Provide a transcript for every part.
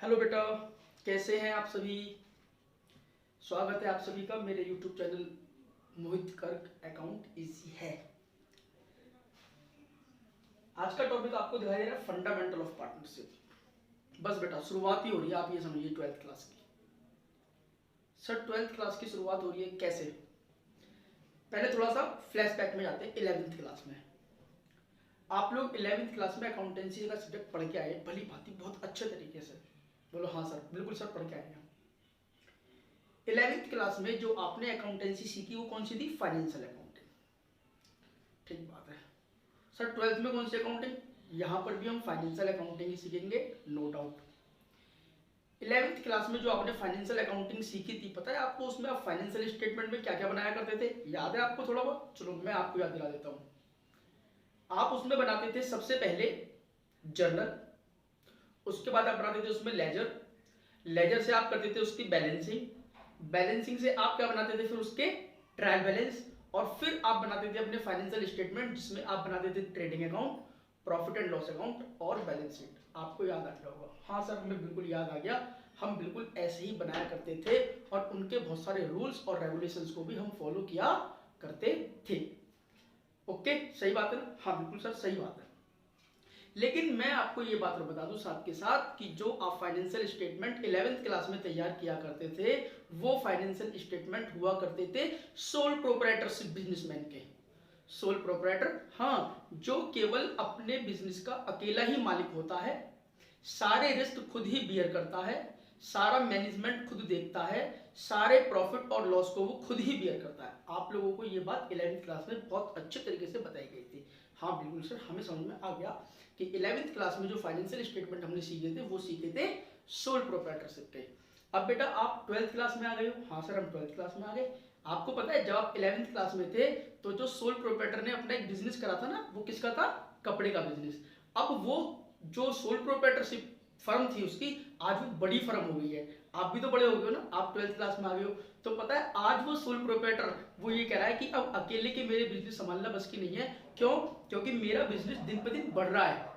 Hello बेटा, कैसे हैं आप सभी। स्वागत है आप सभी का मेरे YouTube चैनल मोहित कर्क अकाउंट इजी है। आज का टॉपिक आपको दिखाई दे रहा है फंडामेंटल ऑफ पार्टनरशिप। बस बेटा शुरुआत ही हो रही है, आप ये समझिए 12th क्लास की। सर 12th क्लास की शुरुआत हो रही है कैसे? पहले थोड़ा सा फ्लैशबैक में जाते हैं 11th क्लास में। आप लोग 11th क्लास में अकाउंटेंसी का सब्जेक्ट पढ़ के आए भली भांति, बहुत अच्छे तरीके से। बोलो हाँ सर, बिल्कुल सर पढ़ के आए हैं। 11th क्लास में जो आपने अकाउंटेंसी सीखी वो कौन सी थी? Financial accounting. ठीक बात है सर। 12th में कौन सी अकाउंटिंग? यहाँ पर भी हम फाइनेंशियल अकाउंटिंग ही सीखेंगे, नो डाउट। 11th क्लास में जो आपने फाइनेंशियल अकाउंटिंग सीखी थी, पता है आपको उसमें आप फाइनेंशियल स्टेटमेंट में क्या क्या बनाया करते थे? याद है आपको थोड़ा बहुत? चलो मैं आपको याद दिला देता हूँ। आप उसमें बनाते थे सबसे पहले जर्नल, उसके बाद आप बनाते थे उसमें लेजर, लेजर से आप करते थे उसकी बैलेंसिंग, बैलेंसिंग से आप क्या बनाते थे? फिर उसके ट्रायल बैलेंस, और फिर आप बनाते थे अपने फाइनेंशियल स्टेटमेंट, जिसमें आप बनाते थे trading account, profit and loss account और बैलेंस शीट। आपको याद आ गया होगा? हाँ सर हमें बिल्कुल याद आ गया। हम बिल्कुल ऐसे ही बनाया करते थे और उनके बहुत सारे रूल्स और रेगुलेशंस को भी हम फॉलो किया करते थे। ओके, सही बात है ना? हाँ बिल्कुल सर सही बात है। लेकिन मैं आपको ये बात बता दूं साथ के साथ कि जो आप फाइनेंशियल स्टेटमेंट 11th क्लास में तैयार किया करते थे, वो फाइनेंशियल स्टेटमेंट हुआ करते थे सोल प्रोप्राइटरशिप बिजनेसमैन के। सोल प्रोप्राइटर, हाँ, जो केवल अपने बिजनेस का अकेला ही मालिक होता है, सारे रिस्क खुद ही बियर करता है, सारा मैनेजमेंट खुद देखता है, सारे प्रॉफिट और लॉस को वो खुद ही बियर करता है। आप लोगों को ये बात 11th क्लास में बहुत अच्छे तरीके से बताई गई थी। हाँ बिल्कुल सर, हमें समझ में आ गया कि 11th क्लास में जो फाइनेंशियल स्टेटमेंट हमने सीखे थे वो सीखे थे सोल प्रोप्राइटरशिप के। अब बेटा आप 12th क्लास में आ गए हो। हाँ सर हम 12th क्लास में आ गए। आपको पता है जब आप 11th क्लास में थे तो जो सोल प्रोप्राइटर ने अपना एक बिजनेस करा था ना, वो किसका था? कपड़े का बिजनेस। अब वो जो सोल प्रोप्राइटरशिप फर्म थी उसकी, आज वो बड़ी फर्म हो गई है। आप भी तो बड़े हो गए हो ना, आप 12th क्लास में आ गए हो। तो पता है आज वो सोल प्रोप्राइटर वो ये कह रहा है कि अब अकेले के मेरे बिजनेस संभालना बस की नहीं है। क्यों? क्योंकि मेरा बिजनेस दिन पर दिन बढ़ रहा है।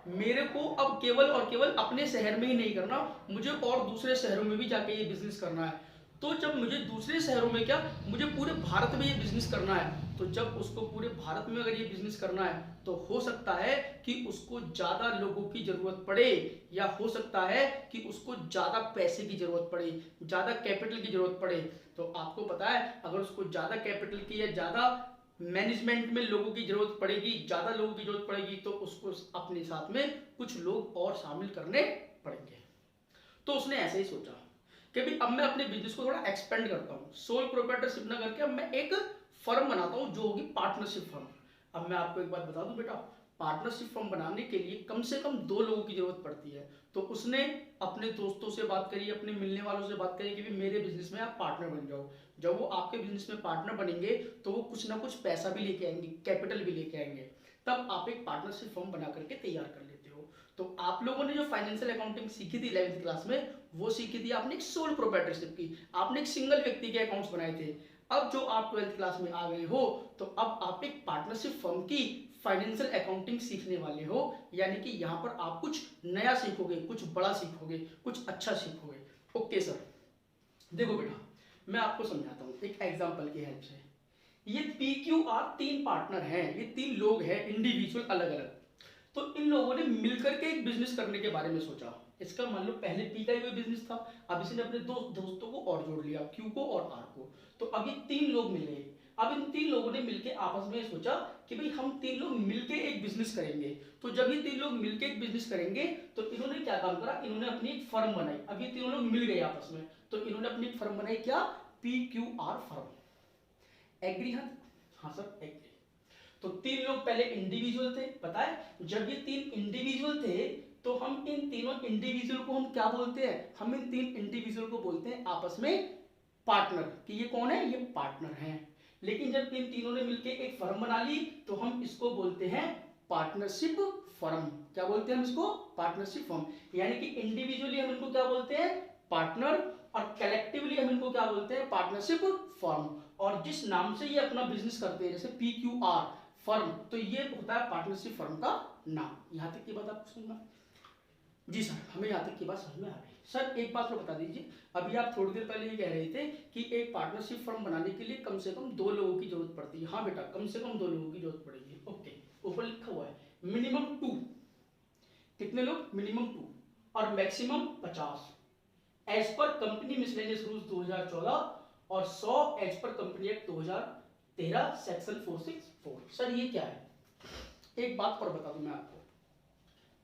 मेरे को अब केवल और केवल अपने शहर में ही नहीं करना, मुझे और दूसरे शहरों में भी जाके ये बिजनेस करना है। तो जब मुझे दूसरे शहरों में क्या, मुझे पूरे भारत में ये बिजनेस करना है। तो जब उसको पूरे भारत में अगर ये बिजनेस करना है तो हो सकता है कि उसको ज्यादा लोगों की जरूरत पड़े, या हो सकता है कि उसको ज्यादा पैसे की जरूरत पड़े, ज्यादा कैपिटल की जरूरत पड़े। तो आपको पता है अगर उसको ज्यादा कैपिटल की या ज्यादा मैनेजमेंट में लोगों की जरूरत पड़ेगी, ज्यादा लोगों की जरूरत पड़ेगी, तो उसको अपने साथ में कुछ लोग और शामिल करने पड़ेंगे। तो उसने ऐसे ही सोचा कि भाई अब मैं अपने बिजनेस को थोड़ा एक्सपेंड करता हूँ, सोल प्रोप्राइटरशिप ना करके अब मैं एक फर्म बनाता हूँ जो होगी पार्टनरशिप फर्म। अब मैं आपको एक बात बता दूं बेटा, पार्टनरशिप फर्म बनाने के लिए कम से कम 2 लोगों की जरूरत पड़ती है। तो उसने अपने दोस्तों से बात करी, अपने मिलने वालों से बात करी कि भाई मेरे बिजनेस में आप पार्टनर बन जाओ। जब वो आपके बिजनेस में पार्टनर बनेंगे तो वो कुछ ना कुछ पैसा भी लेके आएंगे, कैपिटल भी लेके आएंगे, तब आप एक पार्टनरशिप फर्म बना करके तैयार कर लेते हो। तो आप लोगों ने जो फाइनेंशियल अकाउंटिंग सीखी थी 11th क्लास में, वो सीखी थी आपने एक सोल प्रोप्राइटरशिप की। आपने एक सिंगल व्यक्ति के अकाउंट्स बनाए थे। अब जो आप 12th क्लास में आ गए हो तो अब आप एक पार्टनरशिप फर्म की फाइनेंशियल अकाउंटिंग सीखने वाले हो। यानी कि यहाँ पर आप कुछ नया सीखोगे, कुछ बड़ा सीखोगे, कुछ अच्छा सीखोगे। ओके सर, देखो बेटा मैं आपको समझाता हूँ एक एग्जाम्पल की हेल्प से। ये PQR 3 पार्टनर हैं, ये 3 लोग हैं इंडिविजुअल अलग अलग। तो इन लोगों ने मिलकर के एक बिजनेस करने के बारे में सोचा। इसका मान लो पहले P का ही बिजनेस था, अब इसने अपने दोस्तों को और जोड़ लिया, Q को और R को। तो अब ये 3 लोग मिले। अब इन 3 लोगों ने मिलके आपस में सोचा कि भाई हम 3 लोग मिलके एक बिजनेस करेंगे। तो जब ये 3 लोग मिलके एक बिजनेस करेंगे तो इन्होंने क्या काम करा, इन्होंने अपनी एक फर्म बनाई। अब ये तीनों लोग मिल गए आपस में, तो इन्होंने अपनी एक फर्म बनाई, क्या? PQR firm. एग्री? हाँ हाँ सर एग्री। तो 3 लोग पहले इंडिविजुअल थे, पता है जब ये 3 इंडिविजुअल थे तो हम इन तीनों इंडिविजुअल को हम क्या बोलते हैं? हम इन 3 इंडिविजुअल को बोलते हैं आपस में पार्टनर, कि ये कौन है? ये पार्टनर हैं। लेकिन जब इन तीनों ने मिलकर एक फर्म बना ली तो हम इसको बोलते हैं पार्टनरशिप फर्म। क्या बोलते हैं हम इसको? Partnership firm. यानी कि इंडिविजुअली हम इनको क्या बोलते हैं? पार्टनर, और कलेक्टिवली हम इनको क्या बोलते हैं? Partnership firm. और जिस नाम से ये अपना बिजनेस करते हैं, जैसे PQR फर्म, तो ये होता है पार्टनरशिप फर्म का नाम। यहां तक की बात आपको सुनना। जी सर, हमें यहाँ तक की बात समझ में आ गई। सर एक बात तो बता दीजिए, अभी आप थोड़ी देर पहले ये कह रहे थे कि एक पार्टनरशिप फर्म बनाने के लिए कम से कम 2 लोगों की जरूरत पड़ती है। हाँ बेटा, कम से कम 2 लोगों की जरूरत पड़ेगी। ओके, ऊपर लिखा हुआ है मिनिमम 2। कितने लोग? मिनिमम 2 और मैक्सिमम 50 एज पर कंपनी मिसलेनियस रूल्स 2014 और 100 एज पर कंपनी एक्ट 2013 सेक्शन 464। सर ये क्या है? एक बात पर बता दूं मैं आपको,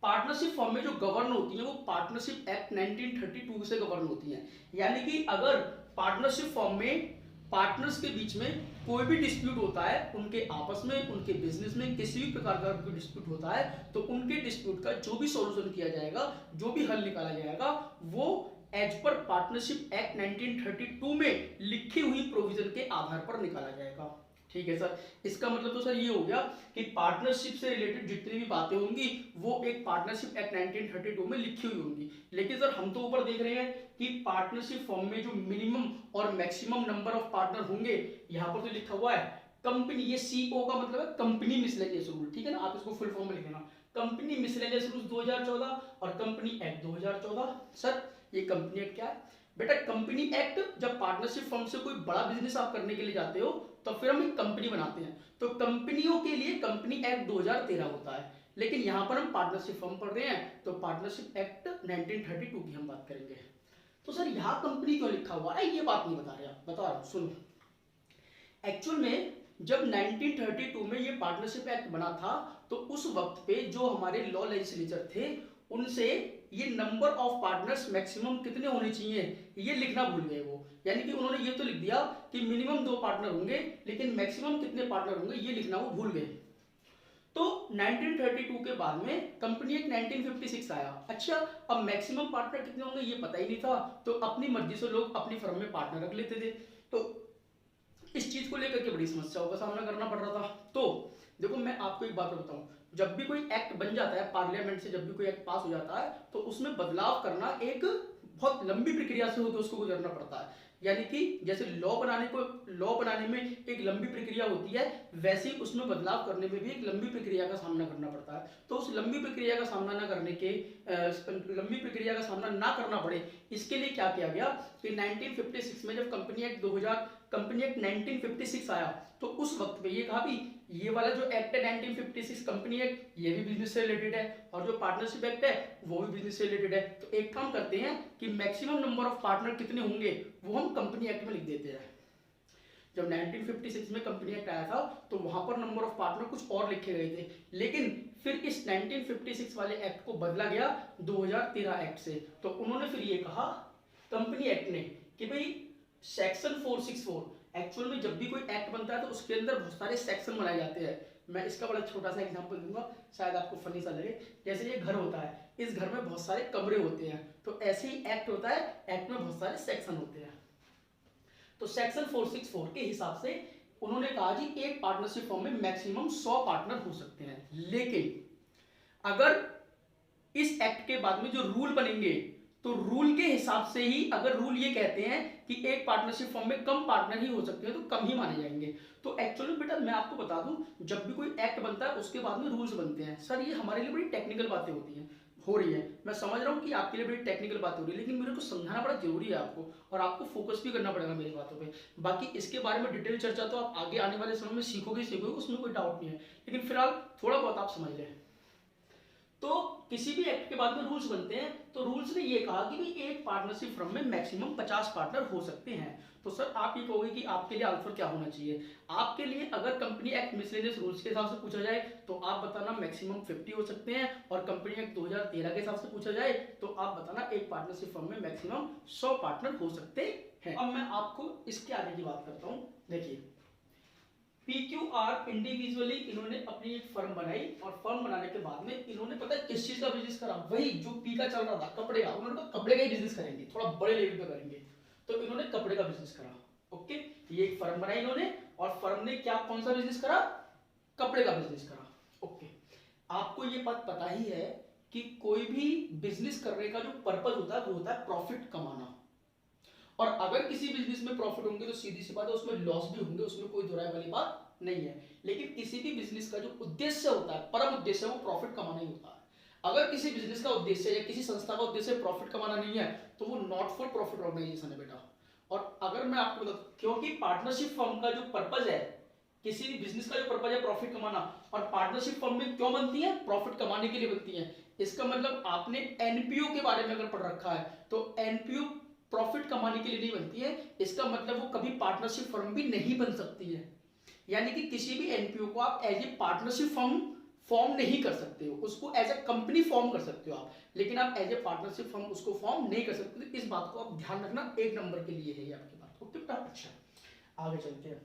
पार्टनरशिप फॉर्म में जो गवर्न होती है वो पार्टनरशिप एक्ट 1932 से गवर्न होती है। यानी कि अगर पार्टनरशिप फॉर्म में पार्टनर्स के बीच में कोई भी डिस्प्यूट होता है, उनके आपस में, उनके बिजनेस में किसी भी प्रकार का कोई डिस्प्यूट होता है, तो उनके डिस्प्यूट का जो भी सॉल्यूशन किया जाएगा, जो भी हल निकाला जाएगा, वो एज पर पार्टनरशिप एक्ट 1932 में लिखी हुई प्रोविजन के आधार पर निकाला जाएगा। ठीक है सर, इसका मतलब तो सर ये हो गया कि पार्टनरशिप से रिलेटेड जितनी भी बातें होंगी वो एक पार्टनरशिप एक्ट 1932 में लिखी हुई होंगी। लेकिन सर हम तो ऊपर देख रहे हैं कि पार्टनरशिप फॉर्म में जो मिनिमम और मैक्सिमम नंबर ऑफ पार्टनर होंगे, यहाँ पर तो लिखा हुआ है कंपनी, ये सीओ का मतलब है कंपनी मिसलेनियस रूल। ठीक है ना, आप इसको फुल फॉर्म में लिख लेना, कंपनी मिसलेनियस रूल 2014 और कंपनी एक्ट 2014। सर ये कंपनी एक्ट क्या है बेटा? कंपनी एक्ट, जब पार्टनरशिप फर्म से कोई बड़ा बिजनेस आप करने के लिए जाते हो तो फिर हम एक कंपनी बनाते हैं, तो कंपनियों के लिए कंपनी एक्ट 2013 होता है। लेकिन यहां पर हम पार्टनरशिप फर्म पढ़ रहे हैं तो पार्टनरशिप एक्ट 1932 की हम बात करेंगे। तो सर यहां कंपनी क्यों लिखा हुआ है ये बात नहीं बता रहे आप, बता रहा हूं सुनो। एक्चुअल में जब 1932 में ये पार्टनरशिप एक्ट बना था तो उस वक्त पे जो हमारे लॉ लेजिस्लेचर थे उनसे ये नंबर ऑफ पार्टनर्स मैक्सिमम कितने होने चाहिए ये लिखना भूल गए वो। यानी कि उन्होंने ये तो लिख दिया कि मिनिमम 2 पार्टनर होंगे, लेकिन मैक्सिमम कितने पार्टनर होंगे ये लिखना वो भूल गए। तो 1932 के बाद में कंपनी एक्ट 1956 आया। अच्छा, अब मैक्सिमम पार्टनर कितने होंगे ये पता ही नहीं था, तो अपनी मर्जी से लोग अपनी फर्म में पार्टनर रख लेते थे। तो इस चीज को लेकर के बड़ी समस्याओं का सामना करना पड़ रहा था। तो देखो मैं आपको एक बात बताऊं, जब भी कोई एक्ट बन जाता है पार्लियामेंट से, जब भी कोई एक्ट पास हो जाता है तो उसमें बदलाव करना एक बहुत लंबी प्रक्रिया से होकर उसको गुजरना पड़ता है। यानी कि जैसे लॉ बनाने में एक लंबी प्रक्रिया होती है, वैसे ही उसमें बदलाव करने में भी एक लंबी प्रक्रिया का सामना करना पड़ता है। तो उस लंबी प्रक्रिया का सामना ना करना पड़े, इसके लिए क्या किया गया कि 1956 में जब कंपनी एक्ट 1956 आया तो उस वक्त पे ये कहा भी ये वाला जो एक्ट है 1956 कंपनी एक्ट, ये भी बिजनेस से रिलेटेड है, और जो पार्टनरशिप एक्ट है वो भी बिजनेस से रिलेटेड है। तो एक काम करते हैं कि मैक्सिमम नंबर ऑफ पार्टनर कितने होंगे वो हम कंपनी एक्ट में लिख देते हैं। जब 1956 में कंपनी एक्ट आया था तो वहां पर नंबर ऑफ पार्टनर कुछ और लिखे गए थे, लेकिन फिर इस 1956 वाले एक्ट को बदला गया 2013 एक्ट से। तो उन्होंने फिर ये कहा कंपनी एक्ट ने कि भाई सेक्शन 464, एक्चुअल में जब भी कोई एक्ट बनता है तो उसके अंदर बहुत सारे सेक्शन बनाए जाते हैं। मैं इसका बड़ा छोटा सा एग्जांपल दूंगा, शायद आपको फनी सा लगे। जैसे ये घर होता है, इस घर में बहुत सारे कमरे होते हैं, तो ऐसे ही एक्ट होता है, एक्ट में बहुत सारे सेक्शन होते हैं। तो सेक्शन 464 के हिसाब से उन्होंने कहा कि एक पार्टनरशिप फॉर्म में मैक्सिमम 100 पार्टनर हो सकते हैं। लेकिन अगर इस एक्ट के बाद में जो रूल बनेंगे तो रूल के हिसाब से ही, अगर रूल ये कहते हैं कि एक पार्टनरशिप फॉर्म में कम पार्टनर ही हो सकते हैं तो कम ही माने जाएंगे। तो एक्चुअली बेटा मैं आपको बता दूं, जब भी कोई एक्ट बनता है उसके बाद में रूल्स बनते हैं। सर ये हमारे लिए बड़ी टेक्निकल बातें होती हैं, हो रही है, मैं समझ रहा हूँ कि आपके लिए बड़ी टेक्निकल बात हो रही है, लेकिन मेरे को समझाना बड़ा जरूरी है आपको, और आपको फोकस भी करना पड़ेगा मेरी बातों पे। बाकी इसके बारे में डिटेल चर्चा तो आप आगे आने वाले समय में सीखोगे, उसमें कोई डाउट नहीं है, लेकिन फिलहाल थोड़ा बहुत आप समझ लें। तो किसी भी एक्ट के बाद में रूल्स बनते हैं, तो रूल्स ने ये कहा कि भाई एक पार्टनरशिप फर्म में मैक्सिमम 50 पार्टनर हो सकते हैं। तो सर आप ये कहोगे कि आपके लिए आंसर क्या होना चाहिए? आपके लिए अगर कंपनी एक्ट मिसलेनियस रूल्स के हिसाब से पूछा जाए तो आप बताना मैक्सिमम 50 हो सकते हैं, और कंपनी एक्ट 2013 के हिसाब से पूछा जाए तो आप बताना एक पार्टनरशिप फर्म में मैक्सिमम 100 पार्टनर हो सकते हैं। अब मैं आपको इसके आगे की बात करता हूँ। देखिए PQR इंडिविजुअली इन्होंने अपनी एक फर्म बनाई, और फर्म बनाने के बाद में इन्होंने पता है किस चीज का बिजनेस करा, वही जो पी का चल रहा था, कपड़े का। उन्होंने कहा कपड़े का ही बिजनेस करेंगे, थोड़ा बड़े लेवल पे करेंगे, तो इन्होंने कपड़े का बिजनेस करा। ओके, ये एक फर्म बनाई इन्होंने, और फर्म ने क्या कौन सा बिजनेस करा? कपड़े का बिजनेस करा। ओके, आपको ये बात पता ही है कि कोई भी बिजनेस करने का जो पर्पज होता है वो होता है प्रॉफिट कमाना, और अगर किसी बिजनेस में प्रॉफिट होंगे तो सीधी सी बात है उसमें लॉस भी होंगे, उसमें कोई दोहराए वाली बात नहीं है। लेकिन किसी भी बिजनेस का जो उद्देश्य होता है, परम उद्देश्य, वो प्रॉफिट कमाना ही होता है। अगर किसी बिजनेस का उद्देश्य या किसी संस्था का उद्देश्य प्रॉफिट कमाना नहीं है तो वो नॉट फॉर प्रॉफिट ऑर्गेनाइजेशन है बेटा। और अगर मैं आपको बता, क्योंकि पार्टनरशिप फर्म का जो पर्पज है, किसी भी बिजनेस का जो पर्पज है प्रॉफिट कमाना, और पार्टनरशिप फर्म में क्यों बनती है, प्रॉफिट कमाने के लिए बनती है। इसका मतलब आपने एनपीओ के बारे में अगर पढ़ रखा है तो एनपीओ प्रॉफिट कमाने के लिए नहीं बनती है, इसका मतलब वो कभी पार्टनरशिप फर्म भी नहीं बन सकती है। यानी कि किसी भी एनपीओ को आप as a partnership firm form नहीं कर सकते हो, उसको एज ए कंपनी फॉर्म कर सकते हो आप, लेकिन आप एज ए पार्टनरशिप फर्म उसको फॉर्म नहीं कर सकते। तो इस बात को आप ध्यान रखना, एक नंबर के लिए है ये आपकी बात। ओके बेटा, अच्छा आगे चलते हैं।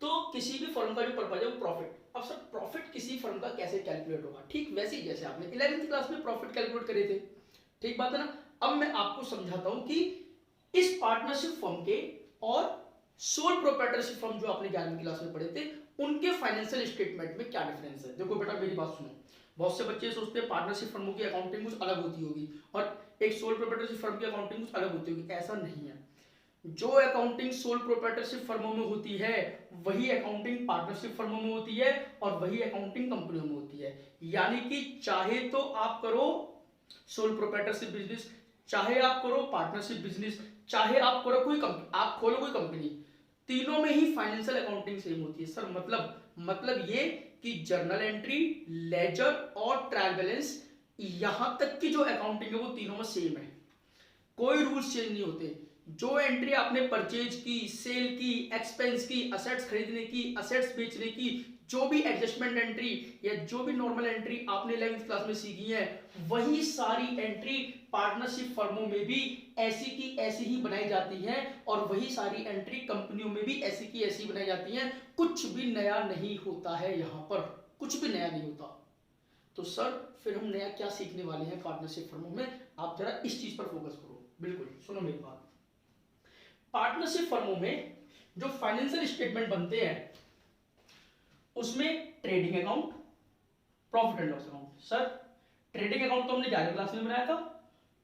तो किसी भी फर्म का जो पर्पज है वो प्रॉफिट। अब सर प्रॉफिट किसी फर्म का कैसे कैलकुलेट होगा, ठीक वैसे ही जैसे आपने 11वीं क्लास में प्रॉफिट कैलकुलेट करे थे, ठीक बात है ना। अब मैं आपको समझाता हूं कि इस पार्टनरशिप फर्म के और सोल प्रोप्राइटरशिप फर्म जो आपने 11वीं क्लास में पढ़े थे उनके फाइनेंशियल स्टेटमेंट में क्या डिफरेंस है। देखो बेटा मेरी बात सुनो, बहुत से बच्चे सोचते हैं पार्टनरशिप फर्मों की अकाउंटिंग कुछ अलग होती होगी और एक सोल प्रोप्राइटरशिप फर्म की अकाउंटिंग कुछ अलग होती होगी, ऐसा नहीं है। जो अकाउंटिंग सोल प्रोप्राइटरशिप फर्मों में होती है वही अकाउंटिंग पार्टनरशिप फर्मों में होती है और वही अकाउंटिंग कंपनियों में होती है। यानी कि चाहे तो आप करो सोल प्रोप्राइटरशिप बिजनेस, चाहे आप करो पार्टनरशिप बिजनेस, चाहे आप करो कोई कंपनी, आप खोलो कोई कंपनी, तीनों में ही फाइनेंशियल अकाउंटिंग सेम होती है। सर मतलब ये कि जर्नल एंट्री, लेजर और ट्रायल बैलेंस, यहां तक की जो अकाउंटिंग है वो तीनों में सेम है, कोई रूल्स चेंज नहीं होते। जो एंट्री आपने परचेज की, सेल की, एक्सपेंस की, असेट्स खरीदने की, असेट्स बेचने की, जो भी एडजस्टमेंट एंट्री या जो भी नॉर्मल एंट्री आपने 11वीं क्लास में सीखी है वही सारी एंट्री पार्टनरशिप फर्मों में भी ऐसी की ऐसी ही बनाई जाती है और वही सारी एंट्री कंपनियों में भी ऐसी की ऐसी बनाई जाती है। कुछ भी नया नहीं होता है, यहां पर कुछ भी नया नहीं होता। तो सर फिर हम नया क्या सीखने वाले हैं पार्टनरशिप फर्मों में, आप जरा इस चीज पर फोकस करो। बिल्कुल सुनो मेरी बात। पार्टनरशिप फर्मों में जो फाइनेंशियल स्टेटमेंट बनते हैं उसमें trading account, profit and loss account. Sir trading account तो हमने 11वीं क्लास में बनाया था,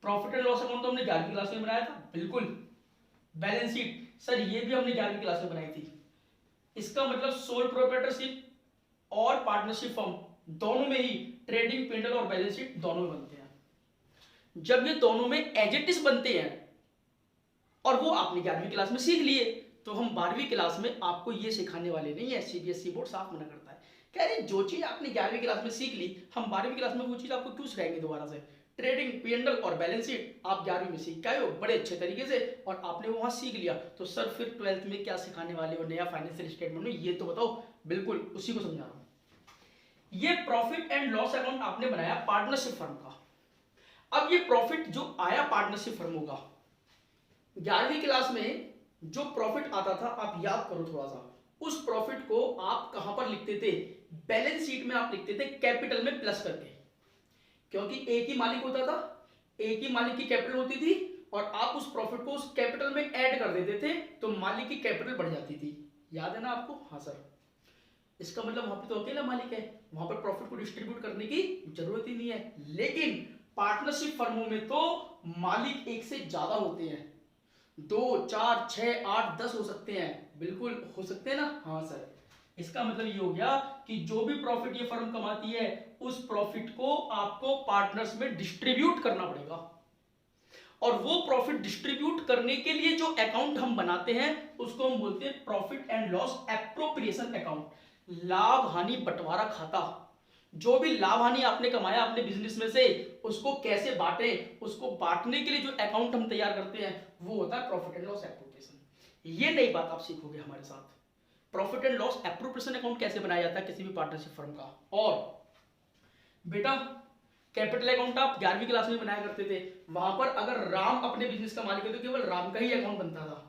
प्रॉफिट एंड लॉस अकाउंट तो हमने 11वीं क्लास में बनाया था, बिल्कुल। बैलेंस शीट सर ये भी हमने 11वीं क्लास में बनाई थी। इसका मतलब सोल प्रोप्राइटरशिप और पार्टनरशिप फर्म दोनों में ही ट्रेडिंग, पेंडल और बैलेंस शीट दोनों में बनते हैं। जब ये दोनों में एज इट इज बनते हैं और वो आपने 11वीं क्लास में सीख लिए तो हम 12वीं क्लास में आपको ये सिखाने वाले नहीं है। सीबीएसई बोर्ड साफ मना करता है, कह रहे जो चीज आपने 11वीं क्लास में सीख ली हम 12वीं क्लास में वो चीज आपको क्यों सिखाएंगे दोबारा से। ट्रेडिंग, पीएनएल और बैलेंस शीट आप 11वीं में सीख गए हो बड़े अच्छे तरीके से और आपने वहां सीख लिया, तो सर फिर 12th में क्या सिखाने वाले हो नया फाइनेंशियल स्टेटमेंट में, ये तो बताओ। बिल्कुल उसी को समझा रहा हूं। ये प्रॉफिट एंड लॉस अकाउंट आपने बनाया पार्टनरशिप फर्म का। अब ये प्रॉफिट जो आया पार्टनरशिप फर्मों का 11वीं क्लास में जो प्रॉफिट आता था, आप याद करो थोड़ा सा, उस प्रॉफिट को आप कहां पर लिखते थे, बैलेंस शीट में आप लिखते थे कैपिटल में प्लस करके, क्योंकि एक ही मालिक होता था, एक ही मालिक की कैपिटल होती थी और आप उस प्रॉफिट को उस कैपिटल में ऐड कर देते थे तो मालिक की कैपिटल बढ़ जाती थी। याद है ना आपको? हाँ सर। इसका मतलब वहां पर तो अकेला मालिक है, वहां पर प्रॉफिट को डिस्ट्रीब्यूट करने की जरूरत ही नहीं है। लेकिन पार्टनरशिप फर्मों में तो मालिक एक से ज्यादा होते हैं, 2, 4, 6, 8, 10 हो सकते हैं, बिल्कुल हो सकते हैं ना। हाँ सर। इसका मतलब ये हो गया कि जो भी प्रॉफिट ये फर्म कमाती है उस प्रॉफिट को आपको पार्टनर्स में डिस्ट्रीब्यूट करना पड़ेगा और वो प्रॉफिट डिस्ट्रीब्यूट करने के लिए जो अकाउंट हम बनाते हैं उसको हम बोलते हैं profit and loss appropriation account, लाभ हानि बंटवारा खाता। जो भी लाभ हानि आपने कमाया अपने बिजनेस में से उसको कैसे बांटे, उसको बांटने के लिए जो अकाउंट हम तैयार करते हैं वो होता है प्रॉफिट एंड लॉस एप्रोप्रिएशन। ये नई बात आप सीखोगे हमारे साथ, profit and loss appropriation account कैसे बनाया जाता है किसी भी पार्टनरशिप फर्म का। और बेटा कैपिटल अकाउंट आप 11वीं क्लास में बनाया करते थे, वहां पर अगर राम अपने बिजनेस का मालिक है तो केवल राम का ही अकाउंट बनता था।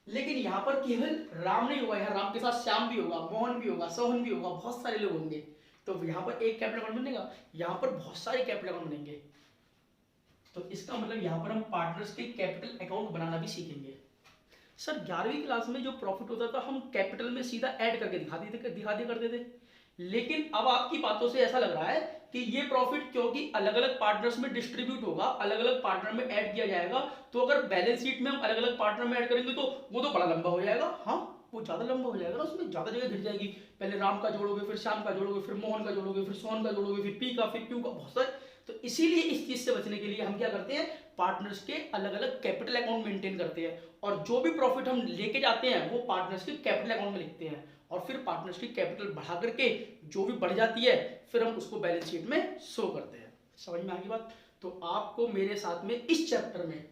लेकिन यहां पर केवल राम नहीं होगा, यहाँ राम के साथ श्याम भी होगा, मोहन भी होगा, सोहन भी होगा, बहुत सारे लोग होंगे। तो यहाँ पर एक कैपिटल अकाउंट बनेगा, यहाँ पर बहुत सारे कैपिटल अकाउंट बनेंगे। तो इसका मतलब यहाँ पर हम पार्टनर्स के कैपिटल अकाउंट बनाना भी सीखेंगे। सर 11वीं क्लास में जो प्रॉफिट होता था हम कैपिटल में सीधा ऐड करके दिखा दिया करते थे, लेकिन अब आपकी बातों से ऐसा लग रहा है कि ये प्रॉफिट क्योंकि अलग अलग पार्टनर्स में डिस्ट्रीब्यूट होगा, अलग अलग पार्टनर में ऐड किया जाएगा, तो अगर बैलेंस शीट में हम अलग अलग पार्टनर में ऐड करेंगे तो वो तो बड़ा लंबा हो जाएगा। हाँ वो ज्यादा लंबा हो जाएगा ना, उसमें ज्यादा जगह घिर जाएगी। पहले राम का जोड़ोगे, फिर श्याम का जोड़ोगे, फिर मोहन का जोड़ोगे, फिर सोहन का जोड़ोगे, फिर पी का, फिर क्यू का, बहुत सारे। तो इसीलिए इस चीज से बचने के लिए हम क्या करते हैं, पार्टनर्स के अलग अलग कैपिटल अकाउंट मेंटेन करते हैं, और जो भी प्रॉफिट हम लेके जाते हैं वो पार्टनर्स के कैपिटल अकाउंट में लिखते हैं, और फिर पार्टनर्स की कैपिटल बढ़ा करके जो भी बढ़ जाती है फिर हम उसको बैलेंस शीट में शो करते हैं। समझ में आ गई बात? तो आपको मेरे साथ में इस चैप्टर में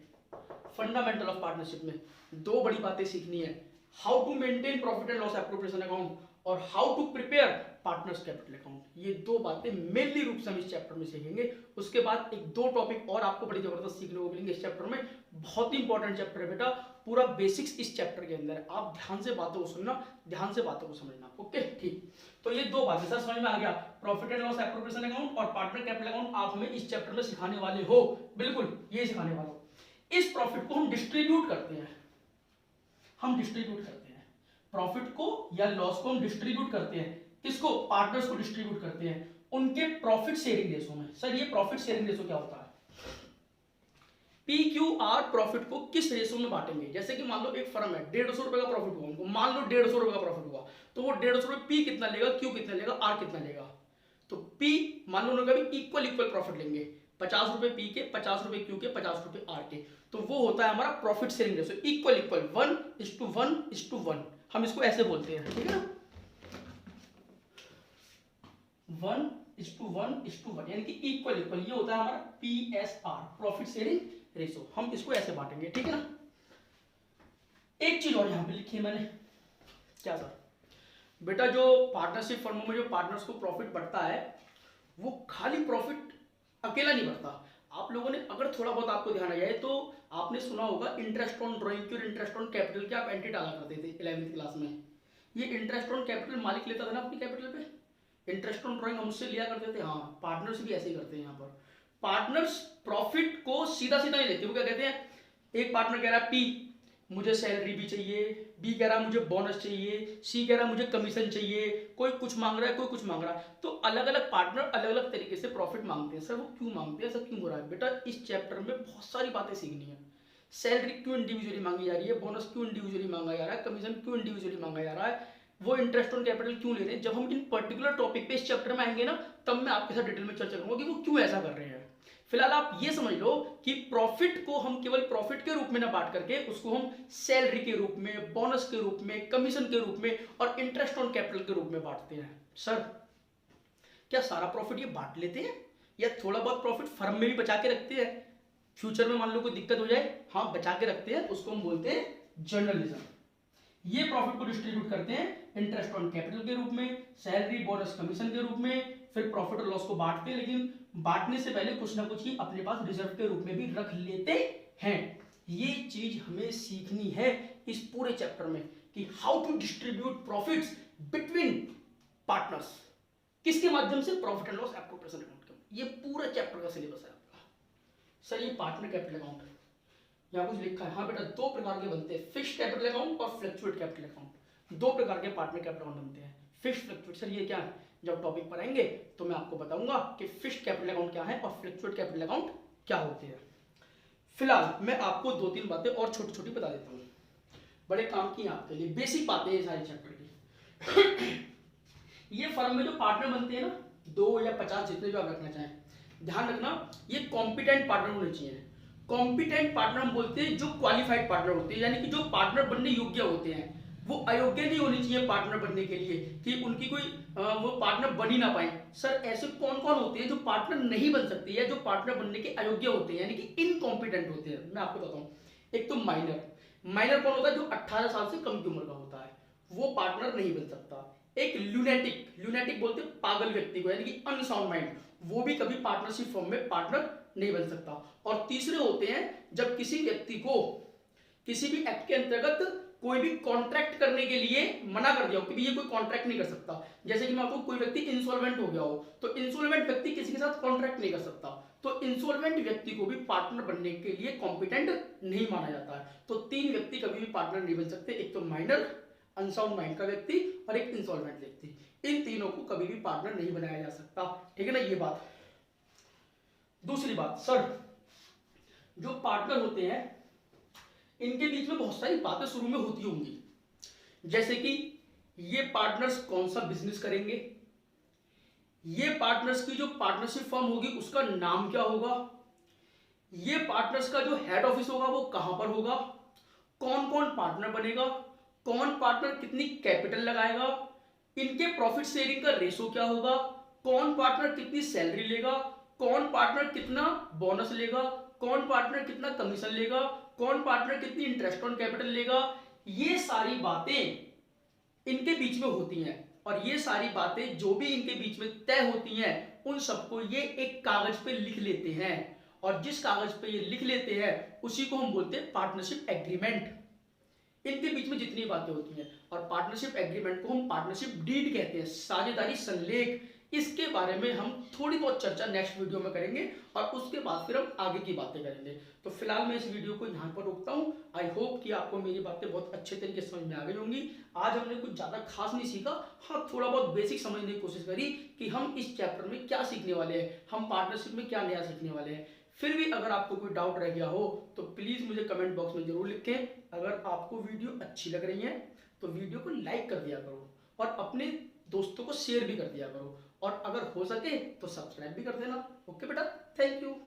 फंडामेंटल ऑफ पार्टनरशिप में दो बड़ी बातें सीखनी है, how to maintain profit and loss appropriation account और how to prepare partners capital account. ये दो बातें मेनली रूप से हम इस चैप्टर में सीखेंगे। उसके बाद एक दो टॉपिक और आपको बड़ी जबरदस्त सीखने को मिलेंगे इस चैप्टर में। बहुत ही इंपॉर्टेंट चैप्टर है बेटा, पूरा बेसिक्स इस चैप्टर के अंदर है। आप ध्यान से बातों को सुनना, ध्यान से बातों को समझना। ओके ठीक, तो ये दो बातें सर समझ में आ गया, profit and loss appropriation account और पार्टनर कैपिटल अकाउंट आप हमें इस चैप्टर में सिखाने वाले हो। बिल्कुल ये सिखाने वाले हो। इस प्रॉफिट को हम डिस्ट्रीब्यूट करते हैं, हम डिस्ट्रीब्यूट करते हैं प्रॉफिट को या लॉस को हम डिस्ट्रीब्यूट करते हैं। किसको? पार्टनर्स को डिस्ट्रीब्यूट करते हैं उनके प्रॉफिट शेयरिंग रेशो में। सर ये प्रॉफिट शेयरिंग रेशो क्या होता है? PQR प्रॉफिट को किस रेशो में बांटेंगे? जैसे कि मान लो एक फर्म है, 150 रुपए का प्रॉफिट हुआ उनको, मान लो 150 रुपए का प्रॉफिट हुआ, तो वो 150 रुपए P कितना लेगा, Q कितना लेगा, R कितना लेगा? तो P मान लो उन्होंने भी इक्वल इक्वल प्रॉफिट लेंगे, 50 रुपए P के, 50 रुपए Q के, 50 रुपए R के, तो वो होता है हमारा profit sharing ratio, equal equal 1:1:1। हम इसको ऐसे बोलते हैं, ठीक है ना, 1:1:1, यानी कि इक्वल इक्वल। ये होता है हमारा PSR, प्रॉफिट शेयरिंग रेशो। हम इसको ऐसे बांटेंगे, ठीक है ना। एक चीज और यहां पे लिखी है मैंने, क्या सर? बेटा जो पार्टनरशिप फर्मों में जो पार्टनर्स को प्रॉफिट बढ़ता है वो खाली प्रॉफिट अकेला नहीं बढ़ता। आप लोगों ने अगर थोड़ा बहुत आपको ध्यान आ जाए तो आपने सुना होगा इंटरेस्ट ऑन ड्रॉइंग की और इंटरेस्ट ऑन कैपिटल की आप एंट्री डाला करते थे 11वीं क्लास में। ये इंटरेस्ट ऑन कैपिटल मालिक लेता था ना अपनी कैपिटल पे, इंटरेस्ट ऑन ड्रॉइंग हम उससे लिया करते थे। हाँ, पार्टनर्स भी ऐसे ही करते हैं। यहाँ पर पार्टनर्स प्रॉफिट को सीधा सीधा नहीं लेते। वो क्या कहते हैं, एक पार्टनर कह रहा है पी मुझे सैलरी भी चाहिए, बी कह रहा है मुझे बोनस चाहिए, सी कह रहा है मुझे कमीशन चाहिए, कोई कुछ मांग रहा है, कोई कुछ मांग रहा है। तो अलग अलग पार्टनर अलग अलग तरीके से प्रॉफिट मांगते हैं। सर वो क्यों मांगते हैं, ऐसा क्यों हो रहा है? बेटा इस चैप्टर में बहुत सारी बातें सीखनी है। सैलरी क्यों इंडिविजुअली मांगी जा रही है, बोनस क्यों इंडिविजुअली मांगा जा रहा है, कमीशन क्यों इंडिविजुअली मांगा जा रहा है, वो इंटरेस्ट ऑन कैपिटल क्यों ले रहे हैं। जब हम इन पर्टिकुलर टॉपिक पे इस चैप्टर में आएंगे ना, तब मैं आपके साथ डिटेल में चर्चा करूंगा कि वो क्यों ऐसा कर रहे हैं। फिलहाल आप ये समझ लो कि प्रॉफिट को हम केवल प्रॉफिट के रूप में ना बांट करके उसको हम सैलरी के रूप में, बोनस के रूप में, कमीशन के रूप में और इंटरेस्ट ऑन कैपिटल के रूप में बांटते हैं। सर क्या सारा प्रॉफिट ये बांट लेते हैं या थोड़ा बहुत प्रॉफिट फर्म में भी बचा के रखते हैं? फ्यूचर में मान लो कोई दिक्कत हो जाए, हाँ बचा के रखते हैं, उसको हम बोलते हैं जर्नलिज्म। ये प्रॉफिट को डिस्ट्रीब्यूट करते हैं इंटरेस्ट ऑन कैपिटल के रूप में, सैलरी, बोनस, कमीशन के रूप में, फिर प्रॉफिट और लॉस को बांटते हैं, लेकिन बांटने से पहले कुछ ना कुछ ही अपने पास रिजर्व के रूप में भी रख लेते हैं। ये चीज हमें सीखनी है इस पूरे चैप्टर में कि how to distribute profits between partners, किसके माध्यम से? Profit and loss appropriation account के। ये पूरा चैप्टर का सिलेबस है आपका। सर ये पार्टनर कैपिटल अकाउंट यहाँ कुछ लिखा है? हाँ बेटा, दो प्रकार के बनते हैं, फिक्स्ड कैपिटल अकाउंट और फ्लक्चुएट कैपिटल अकाउंट। दो प्रकार के पार्टनर कैपिटल अकाउंट बनते हैं, फिक्स्ड, फ्लक्चुएट। सर ये क्या है? जब टॉपिक पर आएंगे तो मैं आपको बताऊंगा कि फिक्स्ड कैपिटल अकाउंट क्या है और फ्लक्चुएट कैपिटल अकाउंट क्या होते हैं। फिलहाल मैं आपको दो तीन बातें और छोटी छोटी बता देता हूँ, बड़े काम की आपके लिए, बेसिक बातें ये सारी चैप्टर की। ये फर्म में जो पार्टनर बनते हैं ना, 2 या 50 जितने भी आप रखना चाहें, ध्यान रखना ये कॉम्पिटेंट पार्टनर होने चाहिए। कॉम्पिटेंट पार्टनर हम बोलते हैं जो क्वालिफाइड पार्टनर होते हैं, यानी कि जो पार्टनर बनने योग्य होते हैं। वो अयोग्य नहीं होनी चाहिए पार्टनर बनने के लिए कि उनकी कोई वो पार्टनर बन ही ना पाए। सर ऐसे कौन कौन होते हैं जो पार्टनर नहीं बन सकते या जो पार्टनर बनने के अयोग्य होते हैं, यानी कि इनकॉम्पिटेंट होते हैं? मैं आपको बताऊं, एक तो माइनर। माइनर कौन होता है? जो 18 साल से कम की उम्र का होता है, वो पार्टनर नहीं बन सकता। एक ल्यूनेटिक, ल्यूनेटिक बोलते हैं पागल व्यक्ति को, यानी कि अनसाउंड माइंड, वो भी कभी पार्टनरशिप फर्म में पार्टनर नहीं बन सकता। और तीसरे होते हैं जब किसी व्यक्ति को किसी भी एक्ट के अंतर्गत कोई भी कॉन्ट्रैक्ट करने के लिए मना कर दिया हो कि ये कोई कॉन्ट्रैक्ट नहीं कर सकता। जैसे कि मैं आपको, कोई व्यक्ति इंसॉल्वेंट हो गया हो, तो इंसॉल्वेंट व्यक्ति किसी के साथ कॉन्ट्रैक्ट नहीं कर सकता, तो इंसॉल्वेंट व्यक्ति को भी पार्टनर बनने के लिए कॉम्पिटेंट नहीं माना जाता है। तो 3 व्यक्ति कभी भी पार्टनर नहीं बन सकते, एक तो माइनर, अनसाउंड माइंड का व्यक्ति और एक इंसॉल्वेंट व्यक्ति। इन तीनों को कभी भी पार्टनर नहीं बनाया जा सकता, ठीक है ना, ये बात। दूसरी बात, सर जो पार्टनर होते हैं इनके बीच में बहुत सारी बातें शुरू में होती होंगी जैसे कि ये पार्टनर्स कौन सा बिजनेस करेंगे, ये पार्टनर्स की जो पार्टनरशिप फर्म होगी उसका नाम क्या होगा, ये पार्टनर्स का जो हेड ऑफिस होगा वो कहां पर होगा, कौन कौन पार्टनर बनेगा, कौन पार्टनर कितनी कैपिटल लगाएगा, इनके प्रॉफिट शेयरिंग का रेशो क्या होगा, कौन पार्टनर कितनी सैलरी लेगा, कौन पार्टनर कितना बोनस लेगा, कौन पार्टनर कितना कमीशन लेगा, कौन पार्टनर कितनी इंटरेस्ट ऑन कैपिटल लेगा। ये सारी बातें इनके बीच में होती हैं और ये सारी बातें जो भी इनके बीच में तय होती हैं उन सबको ये एक कागज पे लिख लेते हैं और जिस कागज पे ये लिख लेते हैं उसी को हम बोलते हैं पार्टनरशिप एग्रीमेंट। इनके बीच में जितनी बातें होती हैं और पार्टनरशिप एग्रीमेंट को हम पार्टनरशिप डीड कहते हैं, साझेदारी संलेख। इसके बारे में हम थोड़ी बहुत चर्चा नेक्स्ट वीडियो में करेंगे और उसके बाद फिर हम आगे की बातें करेंगे। तो फिलहाल मैं इस वीडियो को यहाँ पर रोकता हूँ। आई होप कि आपको मेरी बातें बहुत अच्छे तरीके से समझ में आ गई होंगी। आज हमने कुछ ज़्यादा खास नहीं सीखा, हाँ थोड़ा बहुत बेसिक समझने की कोशिश करी कि हम इस चैप्टर में क्या सीखने वाले हैं, हम पार्टनरशिप में क्या नया सीखने वाले हैं। फिर भी अगर आपको कोई डाउट रह गया हो तो प्लीज़ मुझे कमेंट बॉक्स में जरूर लिखें। अगर आपको वीडियो अच्छी लग रही है तो वीडियो को लाइक कर दिया करो और अपने दोस्तों को शेयर भी कर दिया करो और अगर हो सके तो सब्सक्राइब भी कर देना। ओके बेटा, थैंक यू।